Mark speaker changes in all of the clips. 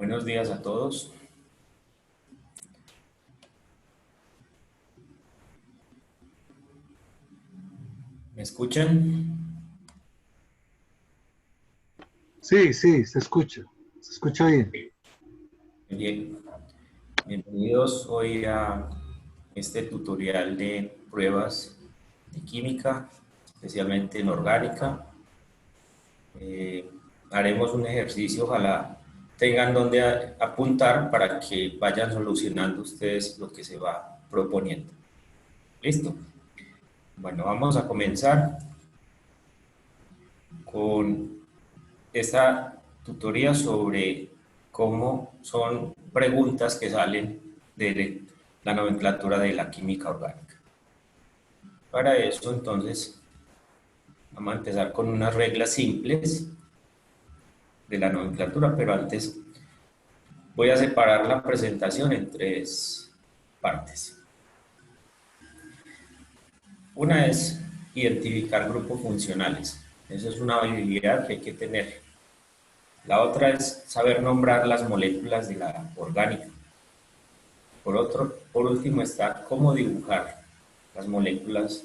Speaker 1: Buenos días a todos. ¿Me escuchan?
Speaker 2: Sí, sí, se escucha bien.
Speaker 1: Bien. Bienvenidos hoy a este tutorial de pruebas de química, especialmente en orgánica. Haremos un ejercicio, ojalá tengan donde apuntar para que vayan solucionando ustedes lo que se va proponiendo. ¿Listo? Bueno, vamos a comenzar con esta tutoría sobre cómo son preguntas que salen de la nomenclatura de la química orgánica. Para eso, entonces, vamos a empezar con unas reglas simples de la nomenclatura, pero antes voy a separar la presentación en tres partes. Una es identificar grupos funcionales. Esa es una habilidad que hay que tener. La otra es saber nombrar las moléculas de la orgánica. Por último está cómo dibujar las moléculas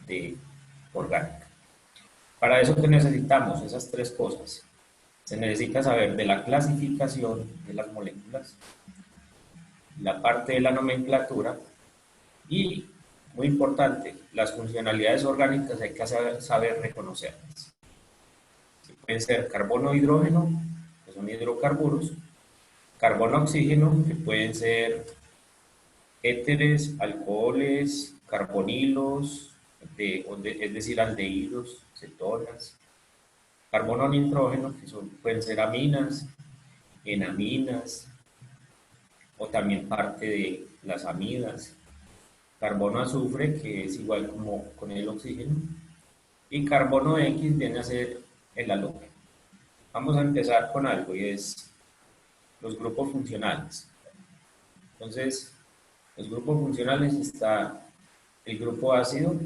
Speaker 1: de orgánica. Para eso, ¿qué necesitamos? Esas tres cosas. Se necesita saber de la clasificación de las moléculas, la parte de la nomenclatura y, muy importante, las funcionalidades orgánicas hay que saber reconocerlas. Pueden ser carbono e hidrógeno, que son hidrocarburos, carbono oxígeno, que pueden ser éteres, alcoholes, carbonilos, es decir, aldehídos, cetonas, carbono nitrógeno, que pueden ser aminas, enaminas, o también parte de las amidas, carbono azufre, que es igual como con el oxígeno, y carbono X viene a ser el halógeno. Vamos a empezar con algo y es los grupos funcionales. Entonces, los grupos funcionales está el grupo ácido,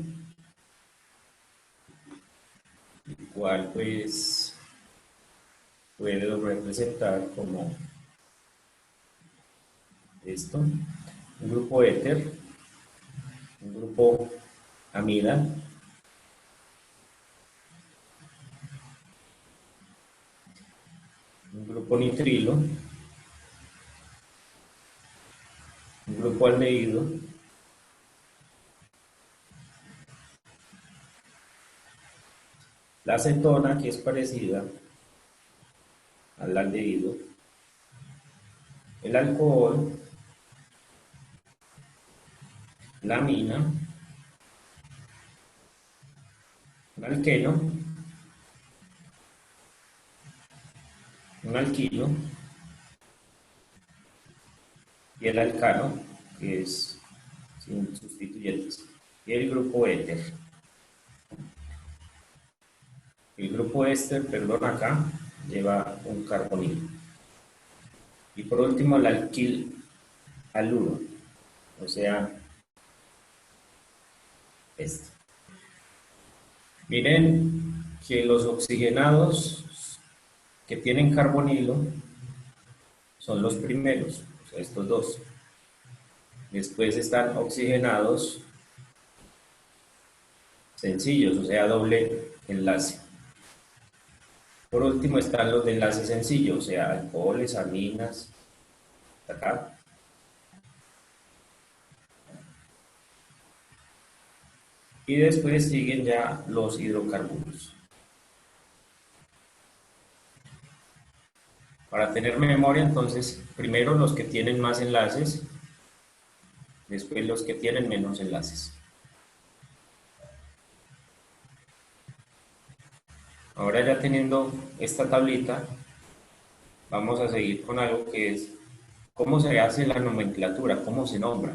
Speaker 1: el cual pues puede representar como esto, un grupo éter, un grupo amida, un grupo nitrilo, un grupo aldehído, la acetona, que es parecida al aldehído, el alcohol, la amina, un alqueno, un alquilo y el alcano, que es sin sustituyentes, y el grupo éter. El grupo éster, perdón, acá lleva un carbonilo. Y por último el alquil haluro, o sea, este. Miren que los oxigenados que tienen carbonilo son los primeros, o sea, estos dos. Después están oxigenados sencillos, o sea, doble enlace. Por último están los de enlace sencillo, o sea, alcoholes, aminas, acá. Y después siguen ya los hidrocarburos. Para tener memoria, entonces, primero los que tienen más enlaces, después los que tienen menos enlaces. Ahora ya teniendo esta tablita, vamos a seguir con algo que es cómo se hace la nomenclatura, cómo se nombra.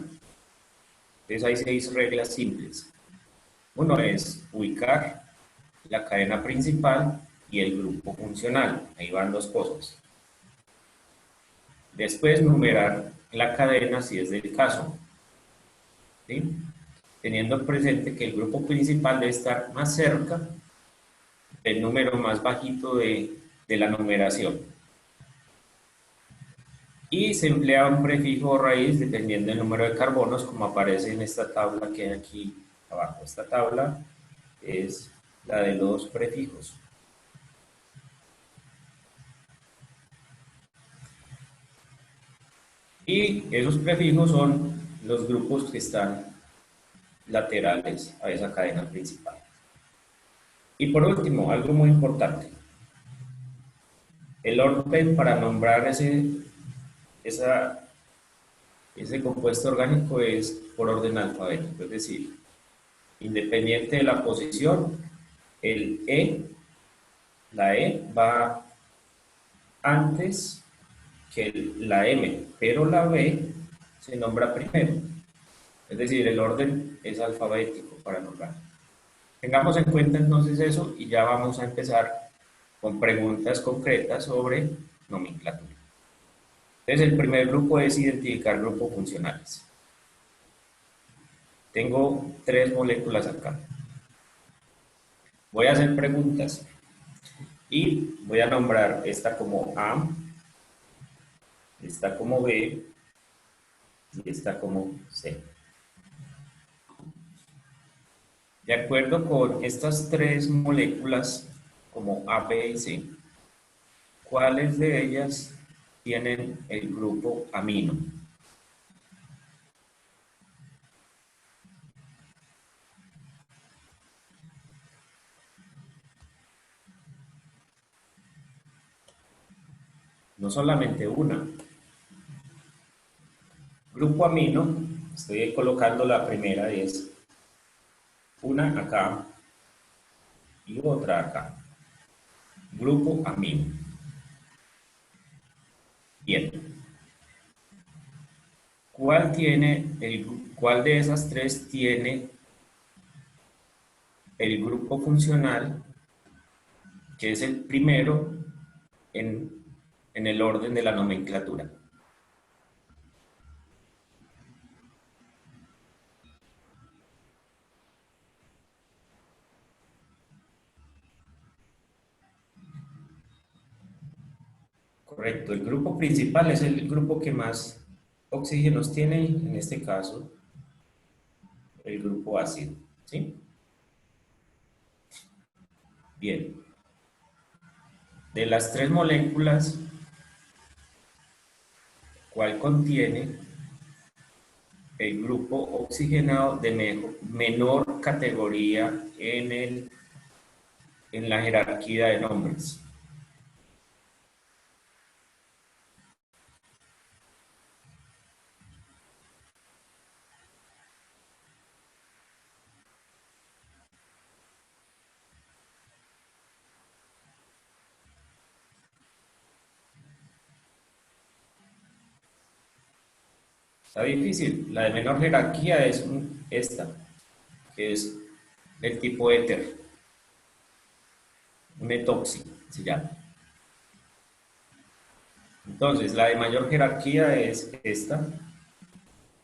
Speaker 1: Entonces hay 6 reglas simples. Uno es ubicar la cadena principal y el grupo funcional. Ahí van 2 cosas. Después numerar la cadena si es del caso, ¿sí? Teniendo presente que el grupo principal debe estar más cerca del número más bajito de la numeración. y se emplea un prefijo o raíz dependiendo del número de carbonos, como aparece en esta tabla que hay aquí abajo. Esta tabla es la de los prefijos. Y esos prefijos son los grupos que están laterales a esa cadena principal. Y por último, algo muy importante, el orden para nombrar ese compuesto orgánico es por orden alfabético, es decir, independiente de la posición, la E va antes que la M, pero la B se nombra primero. Es decir, el orden es alfabético para nombrar. Tengamos en cuenta entonces eso y ya vamos a empezar con preguntas concretas sobre nomenclatura. Entonces, el primer grupo es identificar grupos funcionales. Tengo 3 moléculas acá. Voy a hacer preguntas y voy a nombrar esta como A, esta como B y esta como C. De acuerdo con estas 3 moléculas como A, B y C, ¿cuáles de ellas tienen el grupo amino? No solamente una. Grupo amino, estoy colocando la primera, es una acá y otra acá. Grupo amino. Bien. ¿Cuál de esas 3 tiene el grupo funcional, que es el primero en el orden de la nomenclatura? Correcto, el grupo principal es el grupo que más oxígenos tiene, en este caso, el grupo ácido, ¿sí? Bien. De las 3 moléculas, ¿cuál contiene el grupo oxigenado de menor categoría en la jerarquía de nombres? Está difícil. La de menor jerarquía es esta, que es del tipo éter, un etoxi se llama. Entonces, la de mayor jerarquía es esta,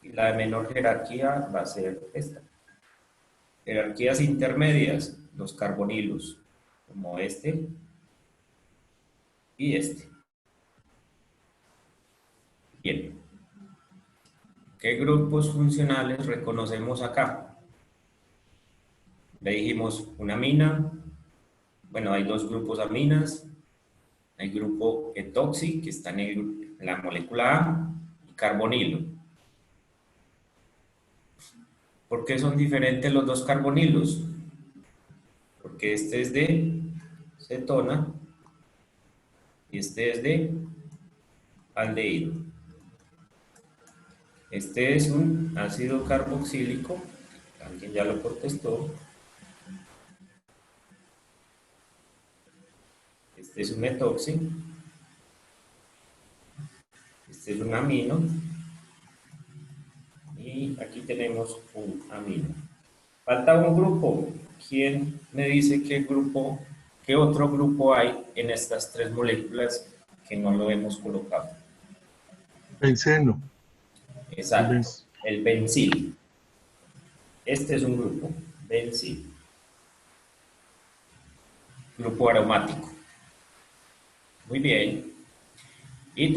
Speaker 1: y la de menor jerarquía va a ser esta. Jerarquías intermedias, los carbonilos, como este y este. Bien. ¿Qué grupos funcionales reconocemos acá? Le dijimos una amina. Bueno, hay 2 grupos aminas. Hay grupo etoxi, que está en la molécula A, y carbonilo. ¿Por qué son diferentes los 2 carbonilos? Porque este es de cetona y este es de aldehído. Este es un ácido carboxílico, alguien ya lo contestó. Este es un etoxi. Este es un amino. Y aquí tenemos un amino. Falta un grupo. ¿Quién me dice qué otro grupo hay en estas 3 moléculas que no lo hemos colocado?
Speaker 2: Benceno.
Speaker 1: Exacto, el bencil. Este es un grupo, bencil. Grupo aromático. Muy bien. Y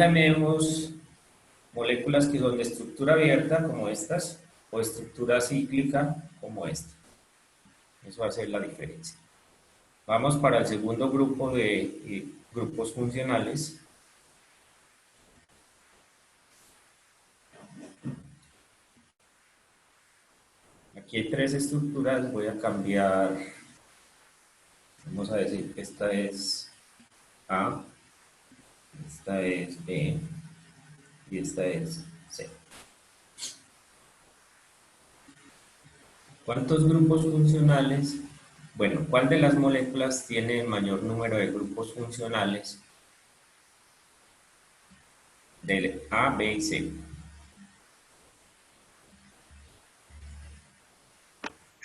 Speaker 1: moléculas que son de estructura abierta, como estas, o estructura cíclica, como esta. Eso va a ser la diferencia. Vamos para el segundo grupo de grupos funcionales. Aquí hay tres estructuras, voy a cambiar, vamos a decir que esta es A, esta es B y esta es C. ¿Cuántos grupos funcionales? Bueno, ¿cuál de las moléculas tiene el mayor número de grupos funcionales del A, B y C?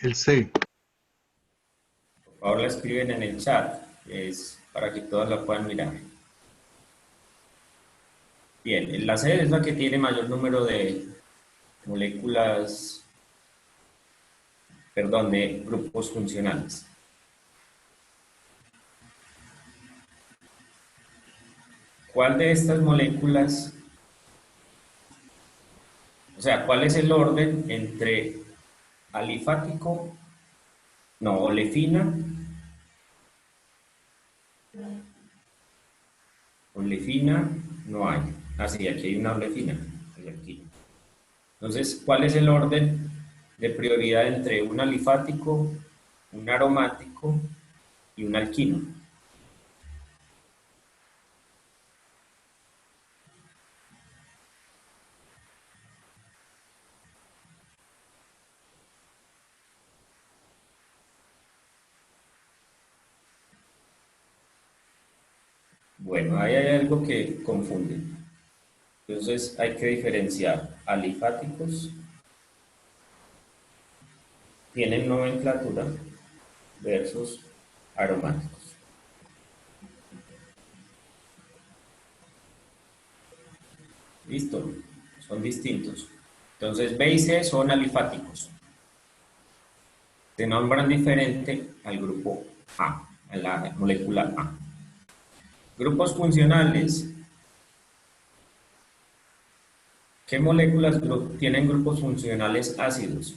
Speaker 2: El C.
Speaker 1: Por favor, la escriben en el chat, es para que todas la puedan mirar. Bien, la C es la que tiene mayor número de moléculas, perdón, de grupos funcionales. ¿Cuál de estas moléculas, o sea, cuál es el orden entre alifático, no, olefina, no hay. Ah, sí, aquí hay una olefina, aquí. Entonces, ¿cuál es el orden de prioridad entre un alifático, un aromático y un alquino? Bueno, ahí hay algo que confunde. Entonces hay que diferenciar alifáticos, tienen nomenclatura, versus aromáticos. Listo, son distintos. Entonces B y C son alifáticos. Se nombran diferente al grupo A, a la molécula A. Grupos funcionales. ¿Qué moléculas tienen grupos funcionales ácidos?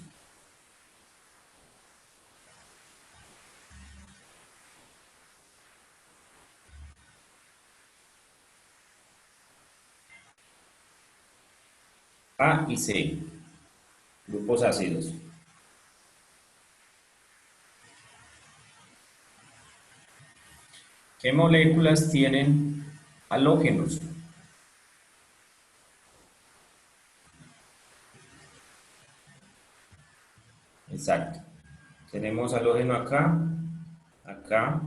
Speaker 1: A y C, grupos ácidos. ¿Qué moléculas tienen halógenos? Exacto. Tenemos halógeno acá, acá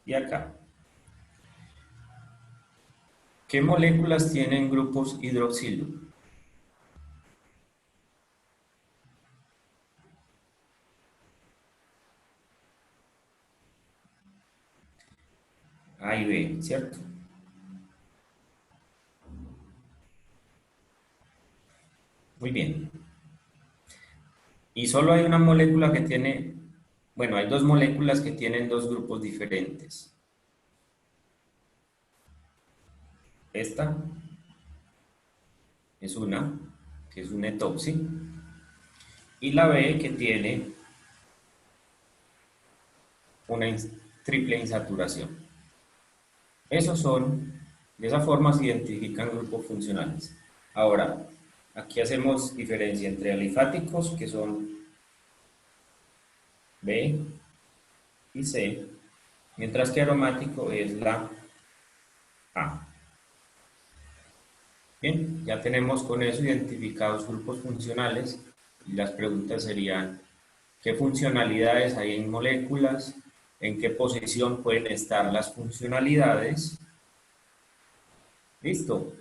Speaker 1: y acá. ¿Qué moléculas tienen grupos hidroxilo? A y B, ¿cierto? Muy bien. Y solo hay una molécula que tiene, bueno, hay dos moléculas que tienen dos grupos diferentes. Esta es una, que es un etoxi, y la B que tiene una triple insaturación. Esos son, de esa forma se identifican grupos funcionales. Ahora, aquí hacemos diferencia entre alifáticos, que son B y C, mientras que aromático es la A. Bien, ya tenemos con eso identificados grupos funcionales y las preguntas serían, ¿qué funcionalidades hay en moléculas? ¿En qué posición pueden estar las funcionalidades? Listo.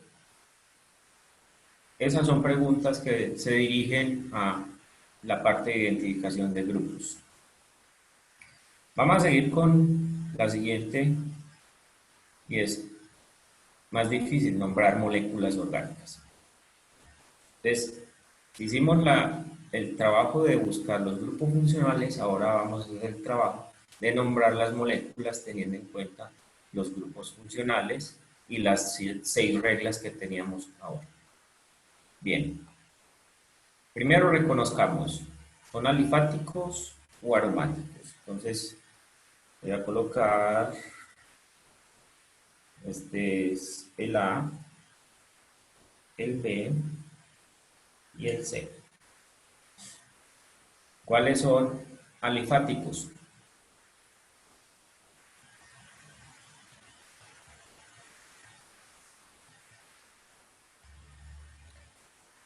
Speaker 1: Esas son preguntas que se dirigen a la parte de identificación de grupos. Vamos a seguir con la siguiente y es más difícil nombrar moléculas orgánicas. Entonces, hicimos el trabajo de buscar los grupos funcionales, ahora vamos a hacer el trabajo de nombrar las moléculas teniendo en cuenta los grupos funcionales y las 6 reglas que teníamos ahora. Bien, primero reconozcamos, ¿son alifáticos o aromáticos? Entonces, voy a colocar, este es el A, el B y el C. ¿Cuáles son alifáticos?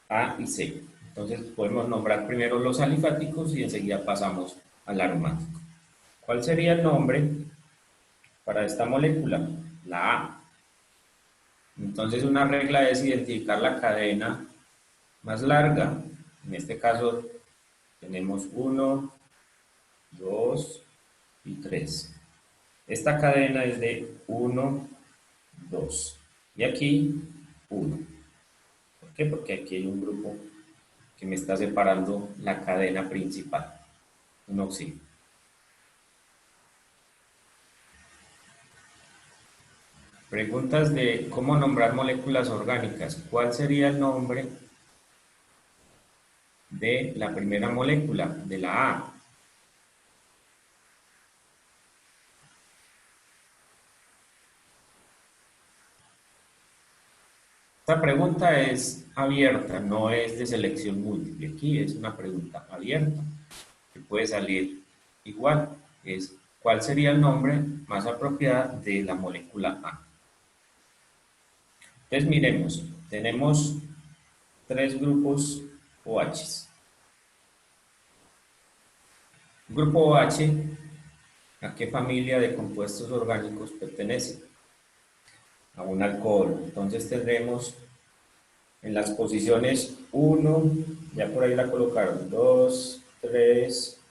Speaker 1: A y C. Entonces podemos nombrar primero los alifáticos y enseguida pasamos al aromático. ¿Cuál sería el nombre para esta molécula? La A. Entonces una regla es identificar la cadena más larga. En este caso tenemos 1, 2 y 3. Esta cadena es de 1, 2. Y aquí 1. ¿Por qué? Porque aquí hay un grupo que me está separando la cadena principal, un oxígeno. Preguntas de cómo nombrar moléculas orgánicas. ¿Cuál sería el nombre de la primera molécula, de la A? Esta pregunta es abierta, no es de selección múltiple. Aquí es una pregunta abierta, que puede salir igual. Es ¿cuál sería el nombre más apropiado de la molécula A? Entonces miremos, tenemos tres grupos OH. Grupo OH, ¿a qué familia de compuestos orgánicos pertenece? A un alcohol. Entonces tendremos en las posiciones 1, ya por ahí la colocaron, 2, 3,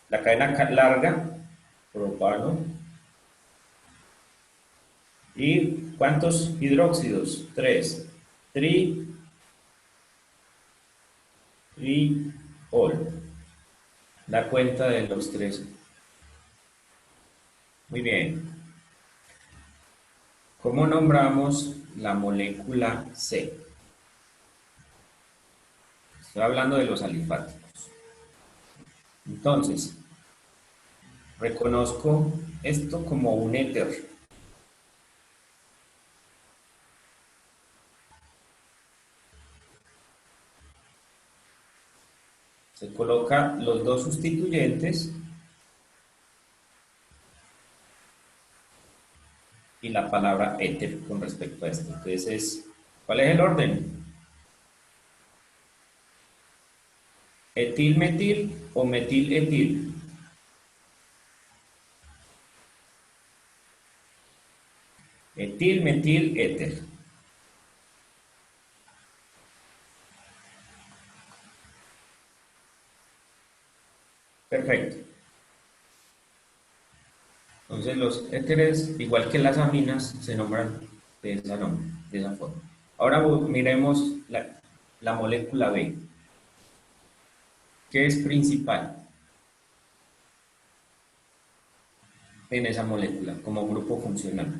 Speaker 1: la cadena larga, propano, y ¿cuántos hidróxidos? 3, triol, la cuenta de los tres. Muy bien. ¿Cómo nombramos la molécula C? Estoy hablando de los alifáticos. Entonces, reconozco esto como un éter. Se coloca los dos sustituyentes y la palabra éter con respecto a esto. Entonces, ¿cuál es el orden? ¿Etil-metil o metil-etil? Etil, metil, éter. Perfecto. Entonces los éteres, igual que las aminas, se nombran de esa forma. Ahora miremos la molécula B, que es principal en esa molécula como grupo funcional.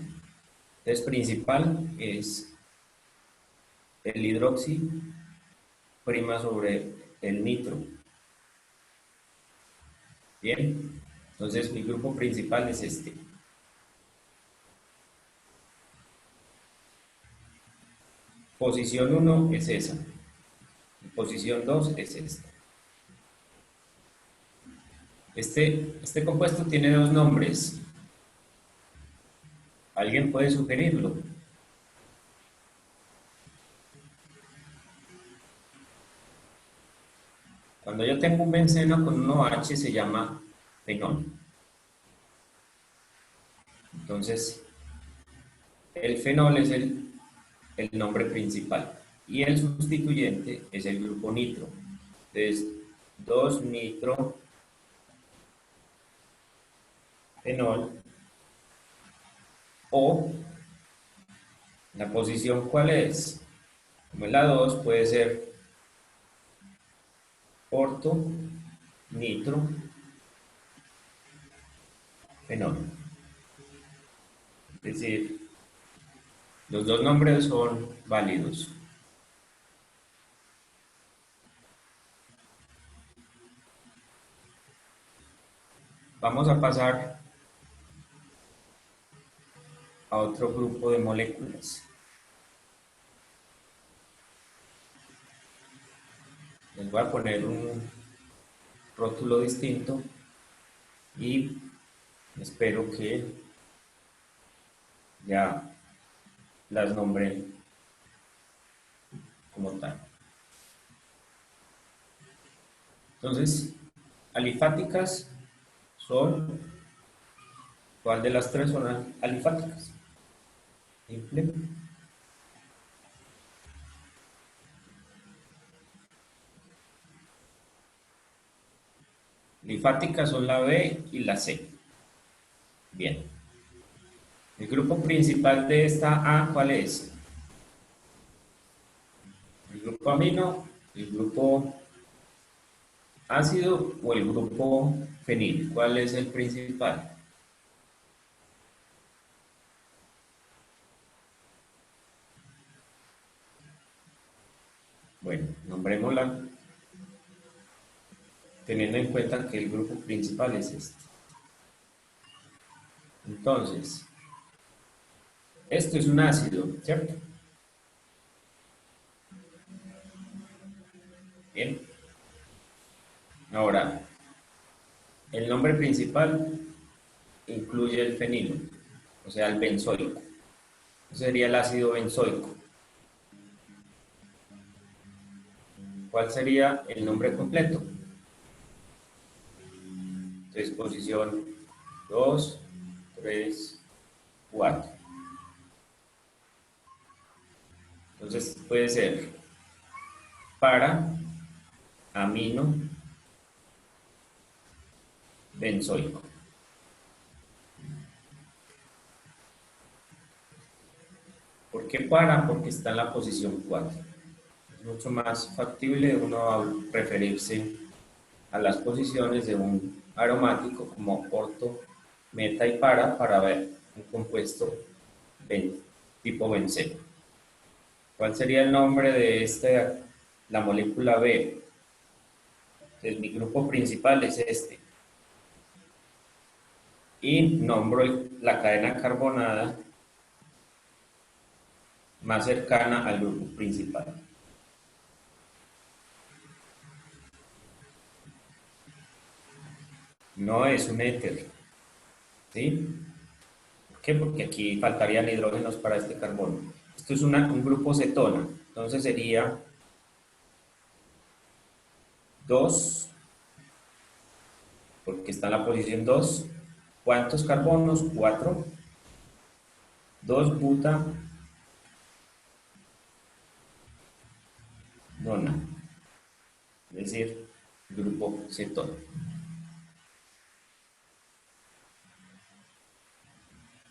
Speaker 1: Entonces principal es el hidroxi prima sobre el nitro. Bien, entonces mi grupo principal es este. Posición 1 es esa. Posición 2 es esta. Este compuesto tiene dos nombres. ¿Alguien puede sugerirlo? Cuando yo tengo un benceno con un OH se llama fenol. Entonces, el fenol es el nombre principal y el sustituyente es el grupo nitro. Entonces, 2-nitro fenol, o la posición ¿cuál es? Como es la 2, puede ser orto, nitro, fenol. Es decir, los dos nombres son válidos. Vamos a pasar a otro grupo de moléculas. Les voy a poner un rótulo distinto y espero que ya las nombre como tal. Entonces, alifáticas son, ¿cuál de las tres son alifáticas? Simple. Alifáticas son la B y la C. Bien. El grupo principal de esta A, ¿cuál es? ¿El grupo amino, el grupo ácido o el grupo fenil? ¿Cuál es el principal? Bueno, nombrémosla teniendo en cuenta que el grupo principal es este. Entonces, esto es un ácido, ¿cierto? Bien. Ahora, el nombre principal incluye el fenilo, o sea, el benzoico. Eso sería el ácido benzoico. ¿Cuál sería el nombre completo? Entonces, posición 2, 3, 4. Entonces, puede ser para amino benzoico. ¿Por qué para? Porque está en la posición 4. Es mucho más factible uno referirse a las posiciones de un aromático como orto, meta y para ver un compuesto tipo benceno. ¿Cuál sería el nombre de la molécula B? Entonces, mi grupo principal es este. Y nombro la cadena carbonada más cercana al grupo principal. No es un éter, ¿sí? ¿Por qué? Porque aquí faltarían hidrógenos para este carbono. Esto es un grupo cetona, entonces sería 2, porque está en la posición 2. ¿Cuántos carbonos? 4. 2 buta nona, es decir, grupo cetona.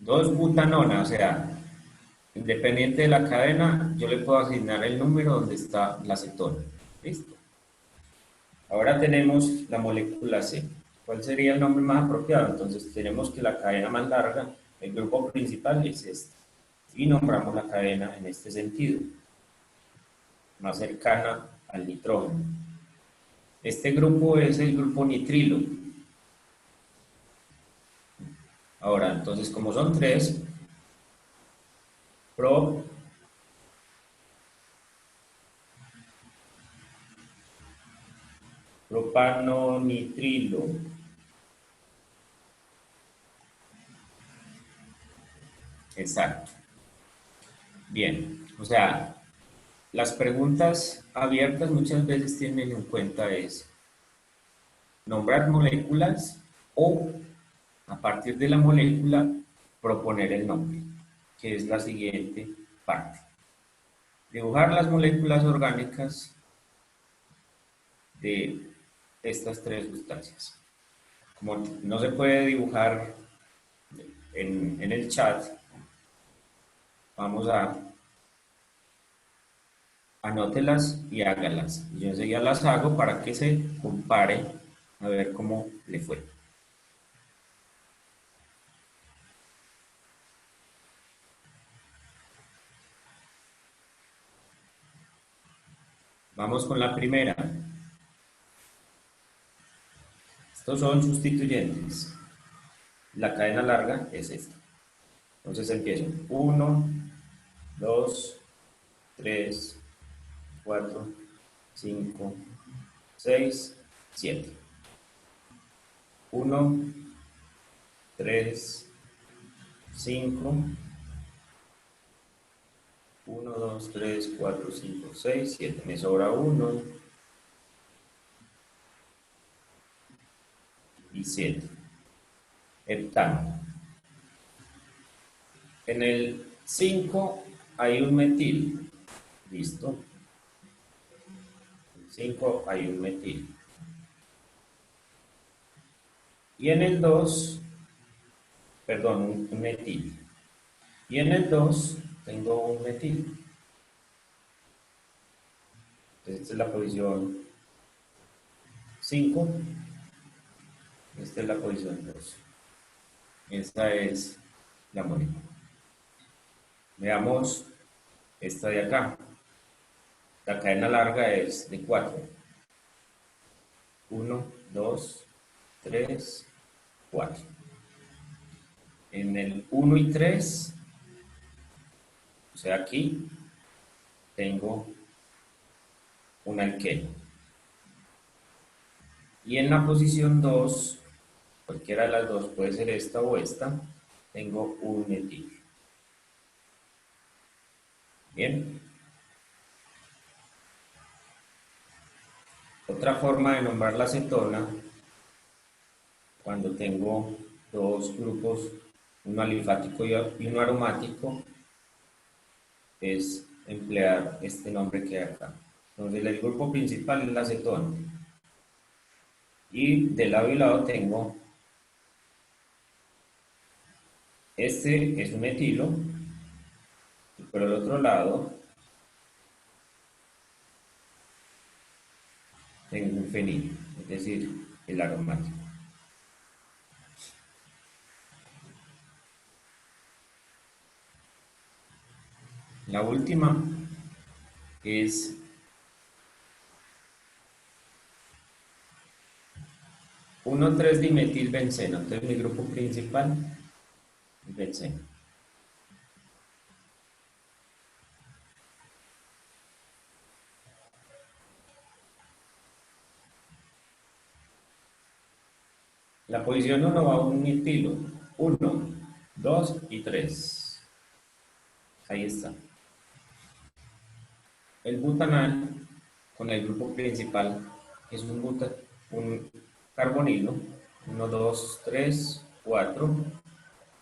Speaker 1: 2 butanona, o sea, independiente de la cadena, yo le puedo asignar el número donde está la cetona. ¿Listo? Ahora tenemos la molécula C. ¿Cuál sería el nombre más apropiado? Entonces tenemos que la cadena más larga, el grupo principal es este. Y nombramos la cadena en este sentido, más cercana al nitrógeno. Este grupo es el grupo nitrilo. Ahora, entonces, como son tres, propano-nitrilo. Exacto. Bien, o sea, las preguntas abiertas muchas veces tienen en cuenta es nombrar moléculas o a partir de la molécula proponer el nombre, que es la siguiente parte. Dibujar las moléculas orgánicas de estas tres sustancias. Como no se puede dibujar en el chat, vamos a anótelas y hágalas. Yo enseguida las hago para que se compare a ver cómo le fue. Vamos con la primera. Estos son sustituyentes. La cadena larga es esta. Entonces empiezo. 1, 2, 3, 4, 5, 6, 7. 1, 3, 5, 1, 2, 3, 4, 5, 6, 7. Me sobra 1 y 7. Heptano. En el 5 hay un metil. Listo. En el 5 hay un metil. Y en el 2, perdón, un metil. Y en el 2 tengo un metil. Entonces, esta es la posición 5. Esta es la posición 2. Esta es la molécula. Veamos esta de acá. La cadena larga es de 4. 1, 2, 3, 4. En el 1 y 3, o sea, aquí tengo un alqueno. Y en la posición 2, cualquiera de las dos, puede ser esta o esta, tengo un metil. Bien. Otra forma de nombrar la acetona, cuando tengo dos grupos, uno alifático y uno aromático, es emplear este nombre que hay acá. Entonces el grupo principal es la acetona. Y de lado y lado tengo, este es un etilo, y por el otro lado tengo un fenil, es decir, el aromático. La última es 1,3-dimetilbenceno. Entonces mi grupo principal es benceno. La posición 1 va a un etilo. 1, 2 y 3. Ahí está. El butanal con el grupo principal es un carbonilo. 1, 2, 3, 4.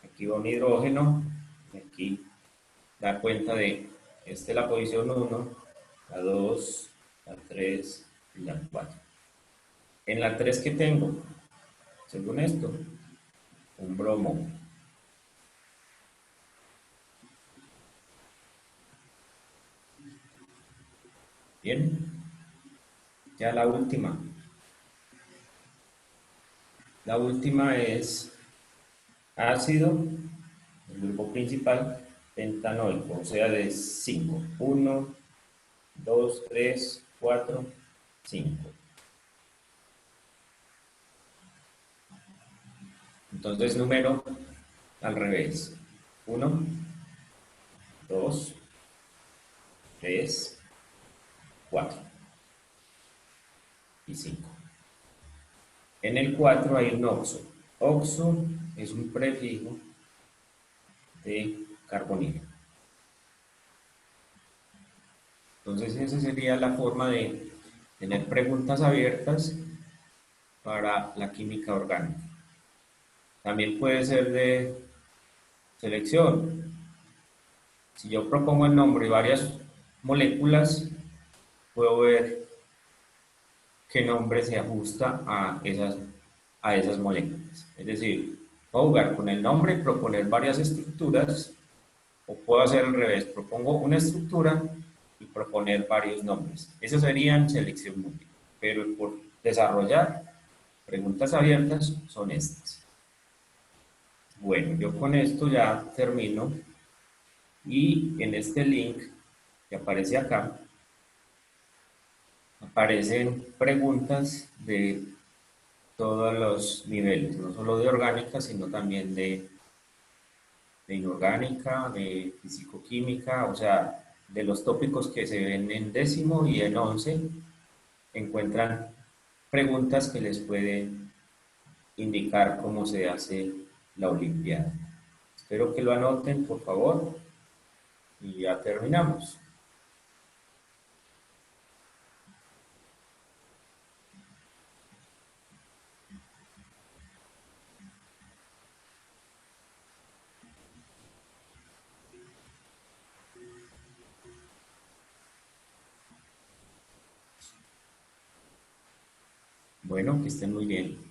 Speaker 1: Aquí va un hidrógeno. Y aquí da cuenta de esta es la posición 1, la 2, la 3 y la 4. En la 3 que tengo, según esto, un bromo. Bien, ya la última. La última es ácido, el grupo principal, pentanoico, o sea, de 5. 1, 2, 3, 4, 5. Entonces, número al revés. 1, 2, 3, 4 y 5. En el 4 hay un oxo. Oxo es un prefijo de carbonilo. Entonces, esa sería la forma de tener preguntas abiertas para la química orgánica. También puede ser de selección. Si yo propongo el nombre y varias moléculas, puedo ver qué nombre se ajusta a esas moléculas. Es decir, puedo jugar con el nombre y proponer varias estructuras, o puedo hacer al revés, propongo una estructura y proponer varios nombres. Eso sería en selección múltiple, pero por desarrollar preguntas abiertas son estas. Bueno, yo con esto ya termino y en este link que aparece acá, aparecen preguntas de todos los niveles, no solo de orgánica, sino también de inorgánica, de fisicoquímica, o sea, de los tópicos que se ven en décimo y en 11, encuentran preguntas que les pueden indicar cómo se hace la Olimpiada. Espero que lo anoten, por favor, y ya terminamos. Bueno, que estén muy bien.